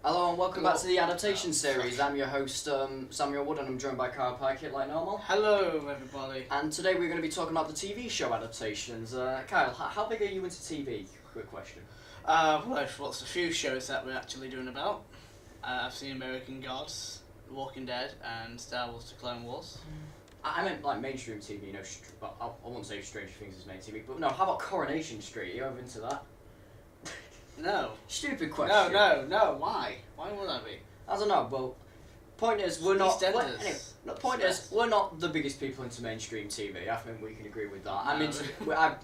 Hello and welcome back to the Adaptations series. I'm your host, Samuel Wood, and I'm joined by Kyle Pikett, like normal. Hello, everybody. And today we're going to be talking about the TV show adaptations. Kyle, how big are you into TV? Quick question. Well, I've watched a few shows that we're actually doing about. I've seen American Gods, The Walking Dead, and Star Wars: The Clone Wars. I meant like mainstream TV, but I won't say Stranger Things is main TV, but no, how about Coronation Street? Are you ever into that? No. Stupid question. No. Why? Why would I be? I don't know. Well, point is we're not. EastEnders. Anyway, the point is we're not the biggest people into mainstream TV. I think we can agree with that. I mean,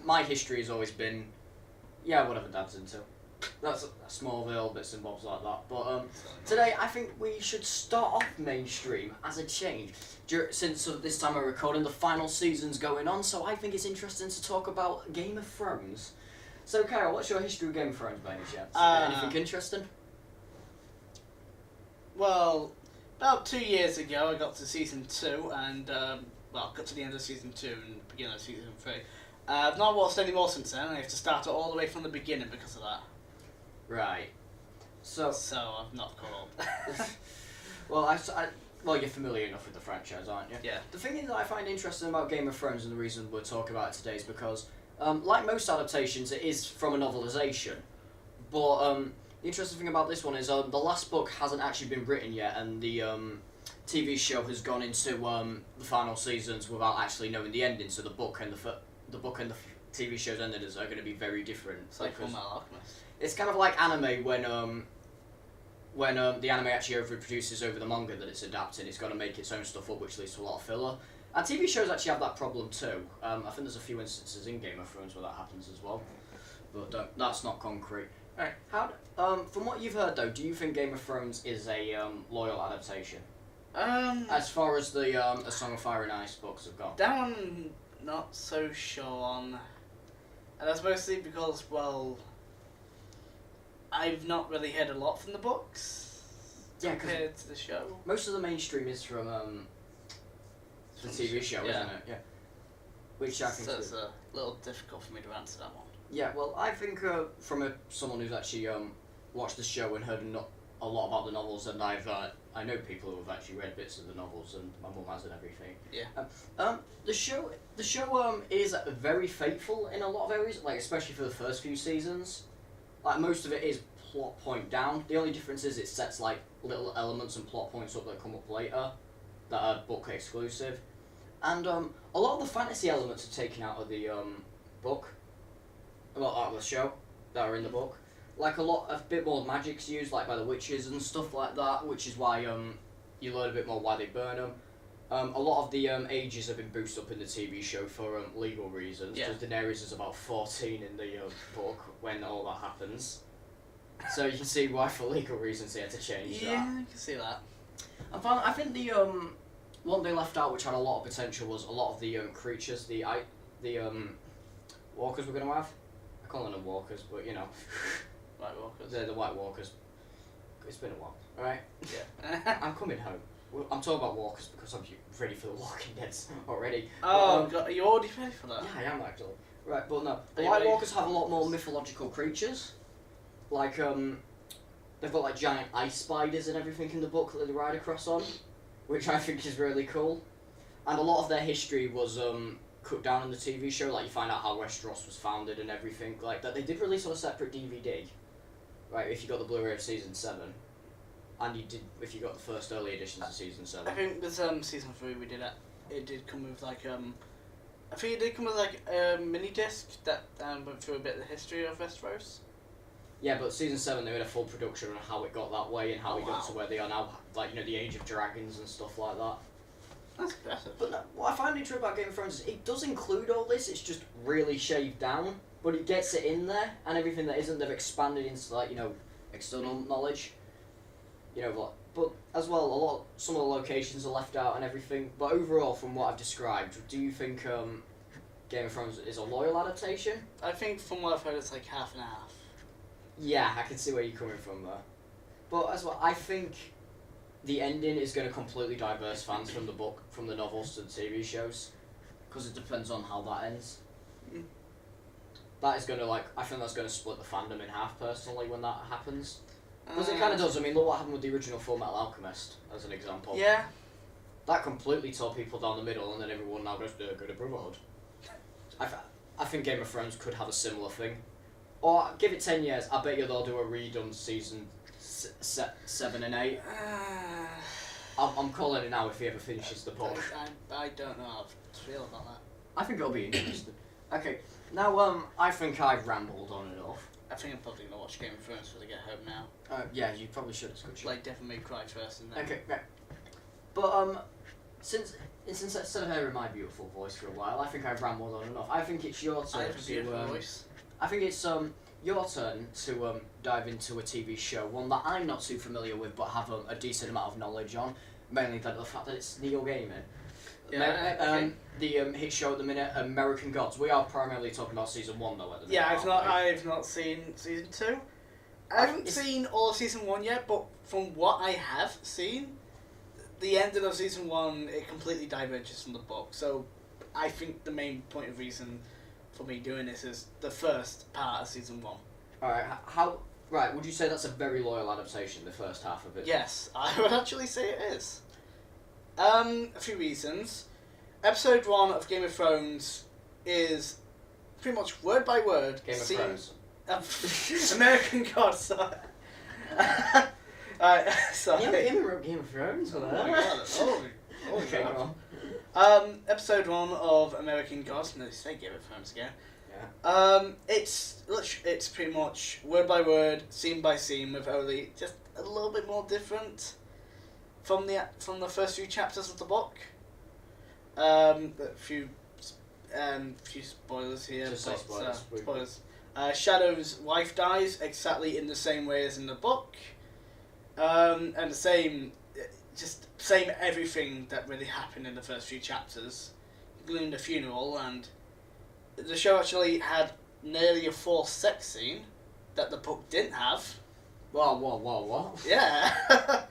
my history has always been, whatever Dad's into. That's Smallville, bits and bobs like that. But today I think we should start off mainstream as a change. Since this time we're recording, the final season's going on, so I think it's interesting to talk about Game of Thrones. So, Kyle, what's your history of Game of Thrones by any chance? Anything interesting? Well, about 2 years ago, I got to season 2, and got to the end of season 2 and the beginning of season 3. I've not watched any more since then. I have to start it all the way from the beginning because of that. Right. So I've not caught up. Well, you're familiar enough with the franchise, aren't you? Yeah. The thing that I find interesting about Game of Thrones, and the reason we're talking about it today, is because, like most adaptations, it is from a novelisation. But the interesting thing about this one is the last book hasn't actually been written yet, and the TV show has gone into the final seasons without actually knowing the ending. So the book and the TV show's endings are going to be very different. It's like Fullmetal Alchemist. It's kind of like anime when the anime actually overproduces over the manga that it's adapting. It's got to make its own stuff up, which leads to a lot of filler. And TV shows actually have that problem too. I think there's a few instances in Game of Thrones where that happens as well, but that's not concrete. Alright, from what you've heard though, do you think Game of Thrones is a loyal adaptation? As far as the A Song of Fire and Ice books have gone? That one, I'm not so sure on. And that's mostly because, I've not really heard a lot from the books compared to the show. Most of the mainstream is from the TV show, isn't it? Yeah. Which I think it's a little difficult for me to answer that one. Yeah, well, I think from someone who's actually watched the show and heard a lot about the novels, and I know people who have actually read bits of the novels, and my mum has and everything. Yeah. The show is very faithful in a lot of areas, like especially for the first few seasons. Like most of it is plot point down. The only difference is it sets like little elements and plot points up that come up later that are book exclusive, and a lot of the fantasy elements are taken out of the book. A lot out of the show that are in the book. Like a bit more magic's used, like by the witches and stuff like that, which is why you learn a bit more why they burn them. A lot of the ages have been boosted up in the TV show for legal reasons. Yeah. Because Daenerys is about 14 in the book when all that happens. So you can see why for legal reasons they had to change that. Yeah, I can see that. I think the one they left out, which had a lot of potential, was a lot of the creatures, the walkers we're going to have. I call them walkers, but you know. White Walkers. They're the White Walkers. It's been a while, alright? Yeah. I'm coming home. I'm talking about walkers because I'm ready for the Walking Dead already. Oh, God, are you already ready for that? Yeah, I am actually. Right, but no. The White Walkers have a lot more mythological creatures. Like, they've got like giant ice spiders and everything in the book that they ride across on, which I think is really cool. And a lot of their history was cut down in the TV show, like you find out how Westeros was founded and everything like that. They did release on a separate DVD, right, if you got the Blu-ray of Season 7. And you did, if you got the first early editions of Season 7. I think with Season 3 we did it. It did come with like, I think it did come with like a mini disc that went through a bit of the history of Westeros. Yeah, but Season 7 they made a full production on how it got that way and how it got to where they are now, like, you know, the Age of Dragons and stuff like that. That's impressive. But no, what I find interesting about Game of Thrones is it does include all this, it's just really shaved down, but it gets it in there, and everything that isn't, they've expanded into, like, you know, external knowledge. You know, like, but as well, some of the locations are left out and everything, but overall, from what I've described, do you think Game of Thrones is a loyal adaptation? I think from what I've heard it's like half and half. Yeah, I can see where you're coming from there. But as well, I think the ending is going to completely diverse fans from the book, from the novels to the TV shows, because it depends on how that ends. That is going to, like, I think that's going to split the fandom in half, personally, when that happens. Because it kind of does. I mean, look what happened with the original Full Metal Alchemist, as an example. Yeah. That completely tore people down the middle, and then everyone now goes, go to Brotherhood. I think Game of Thrones could have a similar thing. Or give it 10 years, I bet you they'll do a redone season 7 and 8. I'm calling it now if he ever finishes the book. I don't know how to feel about that. I think it'll be interesting. Okay, now I think I've rambled on enough. I think I'm probably going to watch Game of Thrones before I get home now. Yeah, you probably should. It's good show. Like, definitely cry first and then... Okay, right. But since instead of hearing my beautiful voice for a while, I think I've rambled on enough. I think it's your turn I have a beautiful voice. I think it's your turn to dive into a TV show, one that I'm not too familiar with, but have a decent amount of knowledge on. Mainly the fact that it's Neo Gaming. Yeah. Okay. The hit show at the minute, American Gods. We are primarily talking about season 1 though at the minute. Yeah, aren't we? I've not seen season 2. I haven't seen all of season 1 yet, but from what I have seen, the ending of season 1, it completely diverges from the book. So I think the main point of reason for me doing this is the first part of season 1. Alright, right, would you say that's a very loyal adaptation, the first half of it? Yes, I would actually say it is. A few reasons. Episode 1 of Game of Thrones is pretty much word by word. Game of Thrones. American Gods, sorry. Sorry. Yeah, wrote Game of Thrones. Oh my god. Holy Okay, crap. go on. Episode 1 of American Gods. No, they say Game of Thrones again. Yeah. It's pretty much word by word, scene by scene, with only just a little bit more different from the first few chapters of the book. A few spoilers here. Just say spoilers. Spoilers. Shadow's wife dies exactly in the same way as in the book, and the same everything that really happened in the first few chapters, including the funeral. And the show actually had nearly a forced sex scene that the book didn't have. Whoa. Yeah.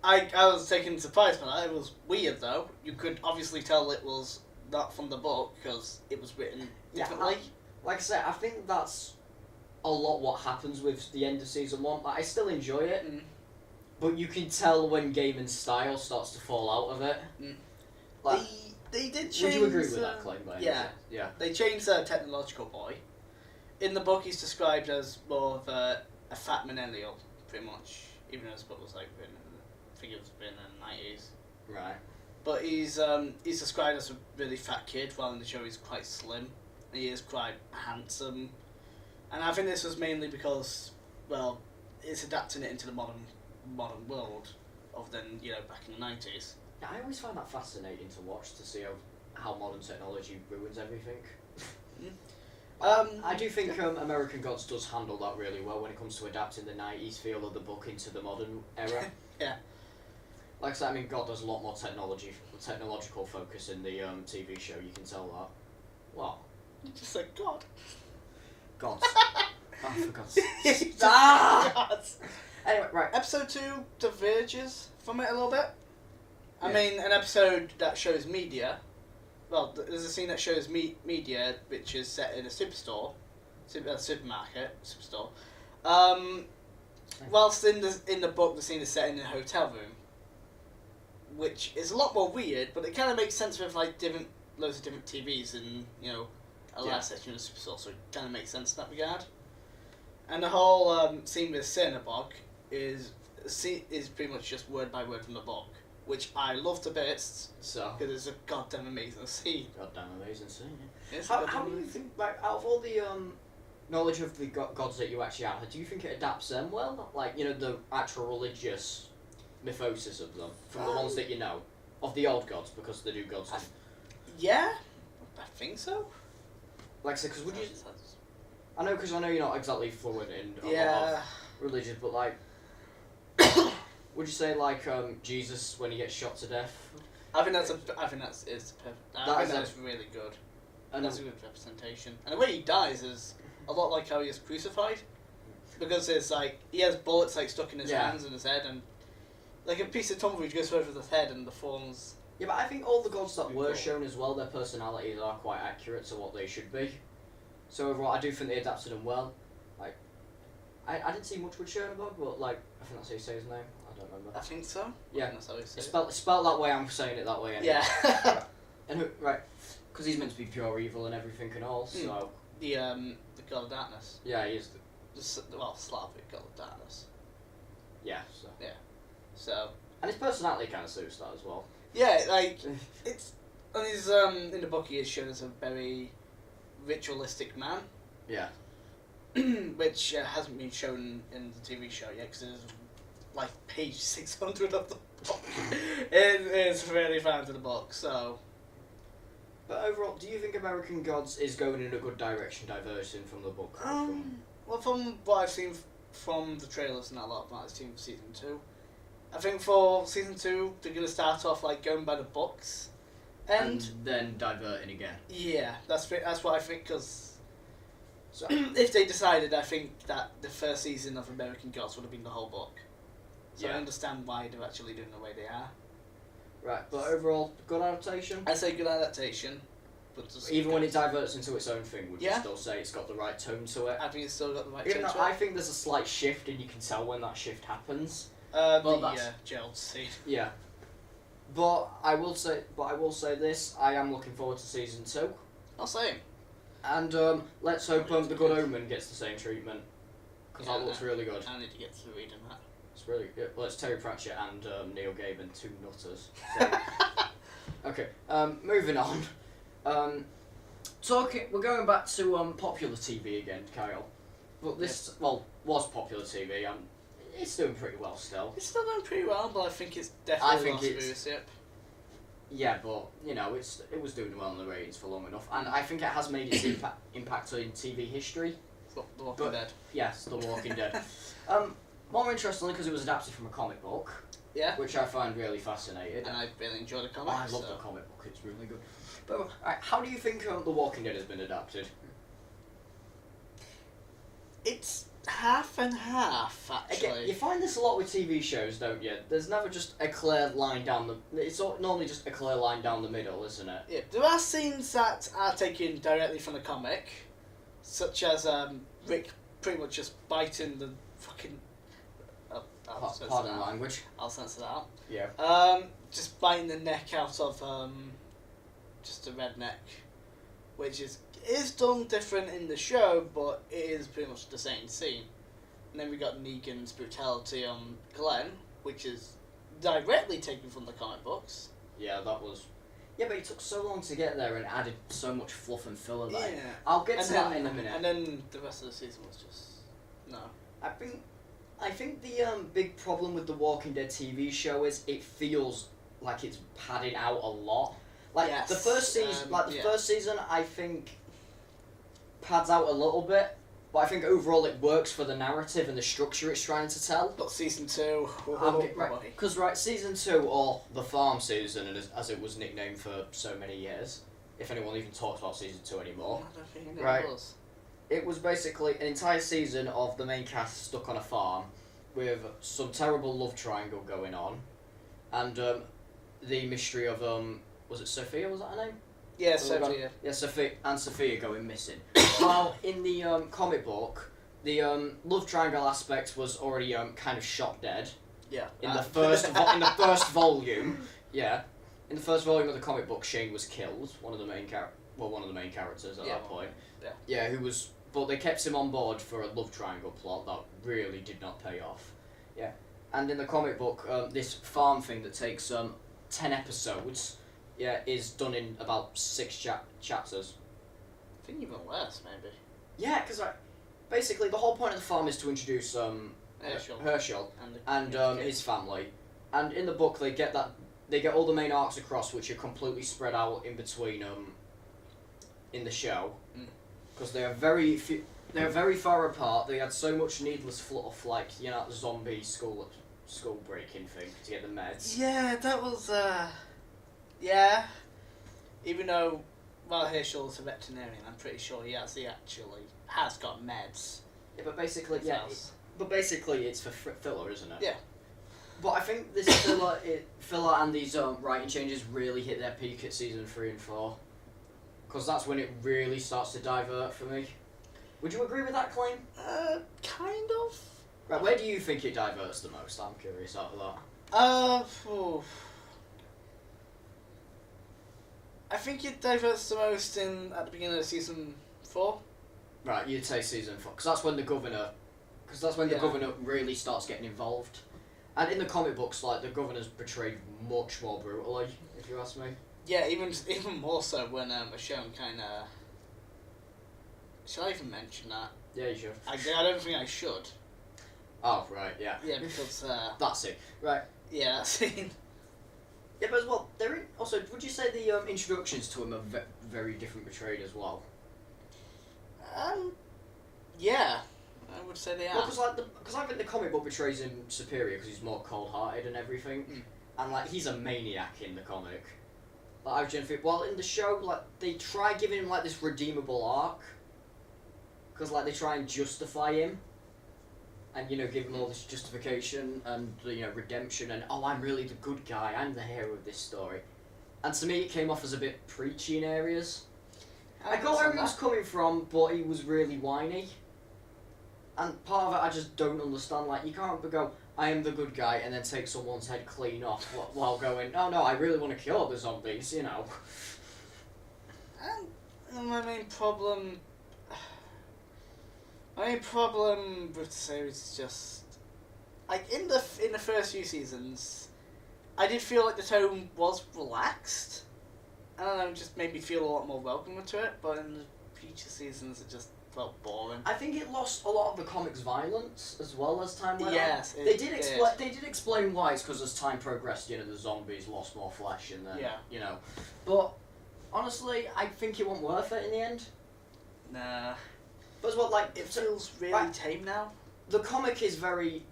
I was taken surprise by that. It was weird though. You could obviously tell it was not from the book because it was written differently. Like I said, I think that's a lot what happens with the end of season 1. Like, I still enjoy it, but you can tell when Gaiman's style starts to fall out of it. Like, they did change. Would you agree with that claim? Yeah. They changed the technological boy. In the book, he's described as more of a fat millennial, pretty much. Even though his book was written, I think it was written in the 90s. Right. But he's described as a really fat kid, while in the show he's quite slim. And he is quite handsome. And I think this was mainly because, well, it's adapting it into the modern world of then, back in the 90s. Yeah, I always find that fascinating to watch, to see how modern technology ruins everything. I do think American Gods does handle that really well when it comes to adapting the 90s feel of the book into the modern era. Yeah. Like I said, I mean, God does a lot more technological focus in the TV show, you can tell that. What? You just said God. Gods. Oh, for God's sake. Gods. Anyway, right. Episode 2 diverges from it a little bit. I mean, an episode that shows media. Well, there's a scene that shows media, which is set in a superstore, superstore. Whilst in the book, the scene is set in a hotel room, which is a lot more weird, but it kind of makes sense with like loads of different TVs and a large section of the superstore, so it kind of makes sense in that regard. And the whole scene with Cinnabog is pretty much just word by word from the book, which I love to bits. So, because it's a goddamn amazing scene. Goddamn amazing scene. Yeah. It's How do you think, like, out of all the knowledge of the gods that you actually have, do you think it adapts them well? Like, the actual religious mythosis of them, from the ones that you know, of the old gods, because the new gods. Yeah, I think so. Like I said, because would you? I know you're not exactly fluent in a lot of religions, but like, would you say like Jesus when he gets shot to death? I think that's really good. And that's a good representation. And the way he dies is a lot like how he is crucified, because it's like he has bullets like stuck in his hands and his head, and like a piece of tumbleweed goes over the head and the thorns. Yeah, but I think all the gods that were shown as well, their personalities are quite accurate to what they should be. So overall, I do think they adapted them well. Like, I didn't see much with Chernobog, but like I think that's how you say his name. I don't remember. I think so. Yeah, That's how you say it's it. spelled that way. I'm saying it that way. Anyway. Yeah. And right, because he's meant to be pure evil and everything and all. So the god of darkness. yeah, he is. Well, Slavic god of darkness. Yeah. So. So. And his personality kind of suits that as well. Yeah, like it's. And he's in the book he is shown as a very ritualistic man. Yeah. Which hasn't been shown in the TV show yet because it's like page 600 of the book. It is really far into the book, so. But overall, do you think American Gods is going in a good direction, diverting from the book? Well, from what I've seen from the trailers and a lot of what I've seen for season 2, I think for season 2 they're going to start off like going by the books, and then diverting again. Yeah, that's what I think because. So, if they decided, I think that the first season of American Gods would have been the whole book. So yeah. I understand why they're actually doing the way they are. Right, but overall, good adaptation? I say good adaptation. But even when it diverts into its own thing, would you Yeah. still say it's got the right tone to it? I think it's still got the right Even tone though to I it. think there's a slight shift, and you can tell when that shift happens. The Gerald scene. Yeah. But I will say this: I am looking forward to season 2. I'll say. And let's hope the Good Omen gets the same treatment, because that looks really good. I need to get through reading that. It's really good. Well, it's Terry Pratchett and Neil Gaiman, two nutters. So. Okay, moving on. We're going back to popular TV again, Kyle. But this, was popular TV. It's doing pretty well still. It's still doing pretty well, but I think it's definitely lost viewership. Yeah, but it was doing well in the ratings for long enough, and I think it has made its impact in TV history. The Walking Dead. Yes, The Walking Dead. More interestingly, because it was adapted from a comic book. Yeah. Which I find really fascinating. And I really enjoy the comic. I love the comic book. It's really good. But how do you think The Walking Dead has been adapted? It's half and half, actually. Again, you find this a lot with TV shows, don't you? There's never just a clear line down the... It's normally just a clear line down the middle, isn't it? Yeah, there are scenes that are taken directly from the comic, such as Rick pretty much just biting the fucking... Pardon language. I'll censor that out. Yeah. Just biting the neck out of just a redneck, which is done different in the show, but it is pretty much the same scene. And then we got Negan's brutality on Glenn, which is directly taken from the comic books. Yeah, that was... Yeah, but it took so long to get there and added so much fluff and filler there. Yeah. I'll get to that in a minute. And then the rest of the season was just... No. I think the big problem with the Walking Dead TV show is it feels like it's padded out a lot. Like yes. the first season, first season, I think pads out a little bit, but I think overall it works for the narrative and the structure it's trying to tell. But season 2, Because season 2, or the farm season, as it was nicknamed for so many years, if anyone even talks about season 2 anymore. I don't think it was. It was basically an entire season of the main cast stuck on a farm with some terrible love triangle going on, and the mystery of was it Sophia? Was that her name? Yeah, Sophia. Yeah, Sophia going missing. While in the comic book, the love triangle aspect was already kind of shot dead. Yeah. In the first first volume, yeah, in the first volume of the comic book, Shane was killed. One of the main characters at that point. Yeah. Yeah, who was. But they kept him on board for a love triangle plot that really did not pay off. Yeah. And in the comic book, this farm thing that takes 10 episodes, is done in about 6 chapters. I think even less, maybe. Yeah, because basically the whole point of the farm is to introduce Herschel and his family. And in the book, they get all the main arcs across, which are completely spread out in between in the show. Because they are very far apart. They had so much needless fluff, like the zombie school breaking thing to get the meds. Yeah, that was yeah. Even though Herschel's a veterinarian, I'm pretty sure he actually has got meds. Yeah, but basically, it's for filler, isn't it? Yeah. But I think this filler and these writing changes really hit their peak at season 3 and 4. Because that's when it really starts to divert for me. Would you agree with that claim? Kind of. Right, where do you think it diverts the most? I'm curious out of that. I think it diverts the most at the beginning of season 4. Right, you'd say season 4, because that's when the governor really starts getting involved. And in the comic books, like, the governor's portrayed much more brutally, if you ask me. Yeah, even more so when Michonne kind of... Should I even mention that? Yeah, you should. I don't think I should. Oh, right, yeah. Yeah, because... That's it. Right. Yeah, that scene. Yeah, but as well, also, would you say the introductions to him are very different portrayed as well? Yeah. I would say they are. Well, because I think the comic book portrays him superior because he's more cold-hearted and everything. And, like, he's a maniac in the comic. Like, I genuinely think, well, in the show, like, they try giving him, like, this redeemable arc. Because, like, they try and justify him. And, you know, give him all this justification and, you know, redemption and, oh, I'm really the good guy, I'm the hero of this story. And to me, it came off as a bit preachy in areas. I got where he was coming from, but he was really whiny. And part of it I just don't understand. Like, you can't go, I am the good guy, and then take someone's head clean off while going, oh no, I really want to kill the zombies, you know. My main problem with the series is just, like, in the first few seasons, I did feel like the tone was relaxed. I don't know, it just made me feel a lot more welcome to it, but in the future seasons it just felt boring. I think it lost a lot of the comic's violence as well as time went on. Yes, They did explain why. It's because as time progressed, you know, the zombies lost more flesh and then, you know. But honestly, I think it wasn't worth it in the end. Nah. But as well, like, it feels really tame now. The comic is very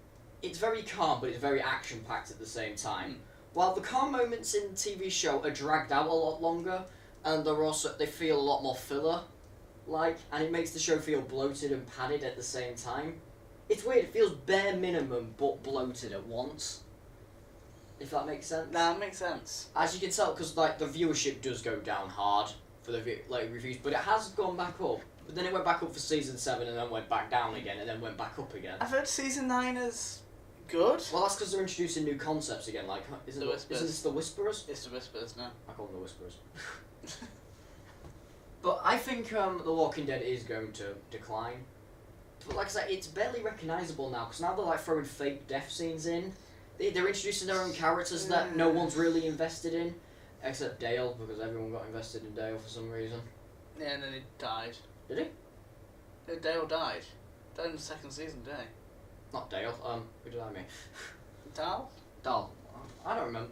calm, but it's very action-packed at the same time. While the calm moments in the TV show are dragged out a lot longer, and they feel a lot more filler-like, and it makes the show feel bloated and padded at the same time. It's weird, it feels bare minimum, but bloated at once. If that makes sense? Nah, it makes sense. As you can tell, because, like, the viewership does go down hard for the reviews, but it has gone back up. But then it went back up for season 7, and then went back down again, and then went back up again. I've heard season 9 is good. Well, that's because they're introducing new concepts again, like, isn't this the Whisperers? It's the Whisperers now. I call them the Whisperers. But I think The Walking Dead is going to decline. But like I said, it's barely recognisable now, because now they're like throwing fake death scenes in. They're introducing their own characters that no one's really invested in, except Dale, because everyone got invested in Dale for some reason. Yeah, and then he died. Did he? Yeah, Dale died. Died in the second season, didn't he? Not Dale, who did I mean? Dal? Dal. I don't remember.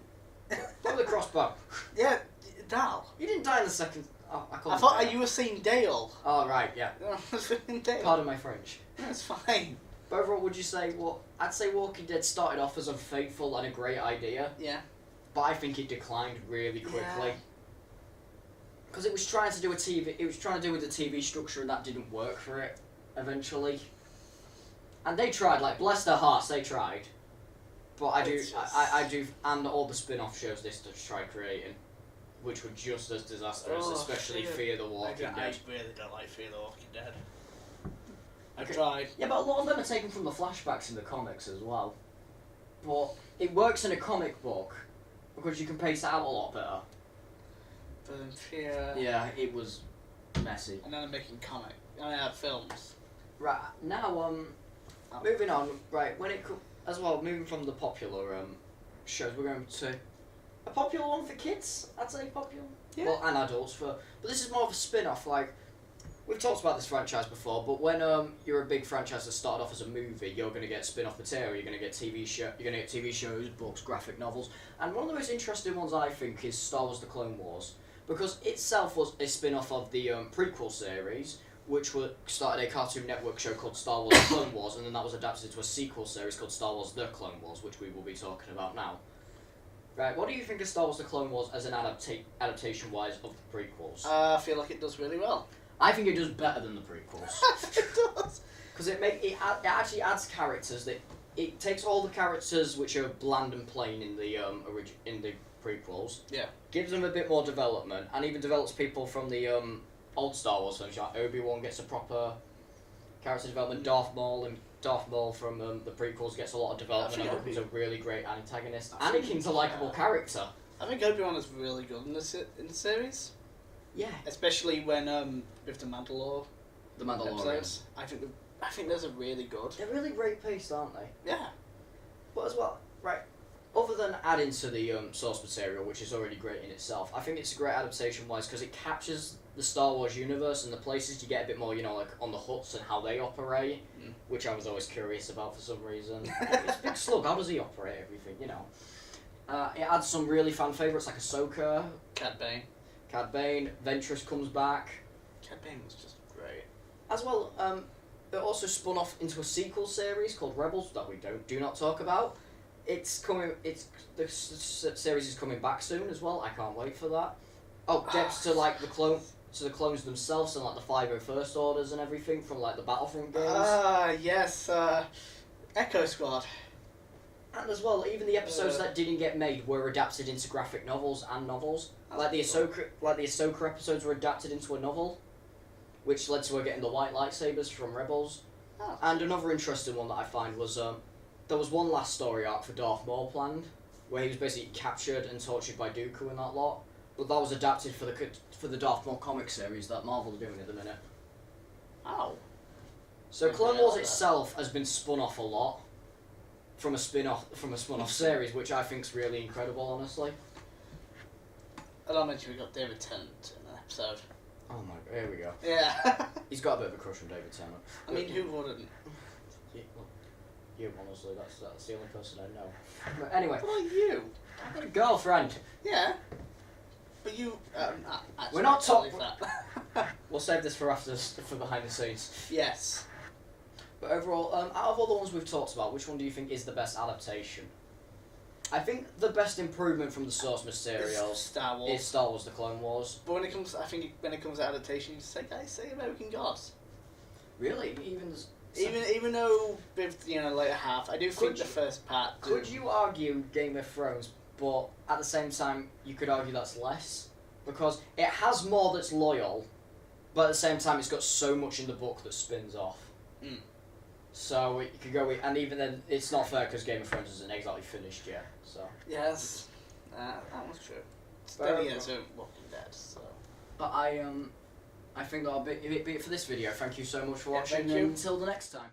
Throw the crossbow. Yeah, Dal. You didn't die in the second... Oh, I thought you were saying Dale. Oh, right, yeah. I was saying Dale. Pardon my French. That's fine. But overall, would you say I'd say Walking Dead started off as unfaithful and a great idea. Yeah. But I think it declined really quickly. Because it was trying to do with the TV structure, and that didn't work for it eventually. And they tried, like, bless their hearts, they tried. But I do, and all the spin-off shows they tried creating, which were just as disastrous, especially Fear the Walking Dead. I really don't like Fear the Walking Dead. I've tried. Yeah, but a lot of them are taken from the flashbacks in the comics as well. But it works in a comic book, because you can pace it out a lot better. But in Fear... Yeah, it was messy. And then I'm making films. Right, now, moving on, right, moving from the popular shows, we're going to a popular one for kids, I'd say popular. Yeah. Well, and adults, but this is more of a spin-off, like, we've talked about this franchise before, but when you're a big franchise that started off as a movie, you're going to get spin-off material, you're going to get TV shows, books, graphic novels, and one of the most interesting ones, I think, is Star Wars The Clone Wars, because itself was a spin-off of the prequel series, which started a Cartoon Network show called Star Wars The Clone Wars, and then that was adapted into a sequel series called Star Wars The Clone Wars, which we will be talking about now. Right, what do you think of Star Wars The Clone Wars as an adaptation-wise of the prequels? I feel like it does really well. I think it does better than the prequels. It does. Because it actually adds characters that... It takes all the characters which are bland and plain in the prequels, gives them a bit more development, and even develops people from the old Star Wars films. Like Obi-Wan gets a proper character development. Darth Maul from the prequels gets a lot of development and becomes a really great antagonist. Anakin's a likable character. I think Obi-Wan is really good in the series. Yeah. Especially when with the Mandalore. The Mandalorian. Episodes. I think those are really good. They're really great paced, aren't they? Yeah. But as well, right. Other than adding to the source material, which is already great in itself, I think it's a great adaptation-wise because it captures the Star Wars universe and the places you get a bit more, like on the Hutts and how they operate, which I was always curious about for some reason. It's Big Slug, how does he operate everything, It adds some really fan favourites like Ahsoka. Cad Bane. Ventress comes back. Cad Bane was just great. As well, it also spun off into a sequel series called Rebels that we do not talk about. It's coming. The series is coming back soon as well. I can't wait for that. Oh, depths to like the clones themselves and like the 501st Orders and everything from like the Battlefront games. Yes, Echo Squad. And as well, even the episodes that didn't get made were adapted into graphic novels and novels. Like the Ahsoka episodes were adapted into a novel, which led to her getting the white lightsabers from Rebels. Oh. And another interesting one that I find was there was one last story arc for Darth Maul planned, where he was basically captured and tortured by Dooku and that lot. But that was adapted for the Darth Maul comic series that Marvel are doing at the minute. Oh. So Clone Wars itself has been spun off a lot from a spun-off series, which I think is really incredible, honestly. And I mentioned we got David Tennant in an episode. Oh my god, here we go. Yeah. He's got a bit of a crush on David Tennant. I mean, who wouldn't? You, honestly, that's the only person I know. But anyway. What are you? I've got a girlfriend. Yeah. But you, we're not talking that. We'll save this for behind the scenes. Yes. But overall, out of all the ones we've talked about, which one do you think is the best adaptation? I think the best improvement from the source materials is Star Wars: The Clone Wars. But when it comes to adaptation, you say American Gods. Really, even though with later half, I do think the first part. Could you argue Game of Thrones? But at the same time, you could argue that's less because it has more that's loyal, but at the same time, it's got so much in the book that spins off. Mm. So you could go with, and even then, it's not fair because Game of Thrones isn't exactly finished yet. So yes, that was true. Steady as a Walking Dead. So, but I think that'll be it for this video. Thank you so much for watching. Thank you. Until the next time.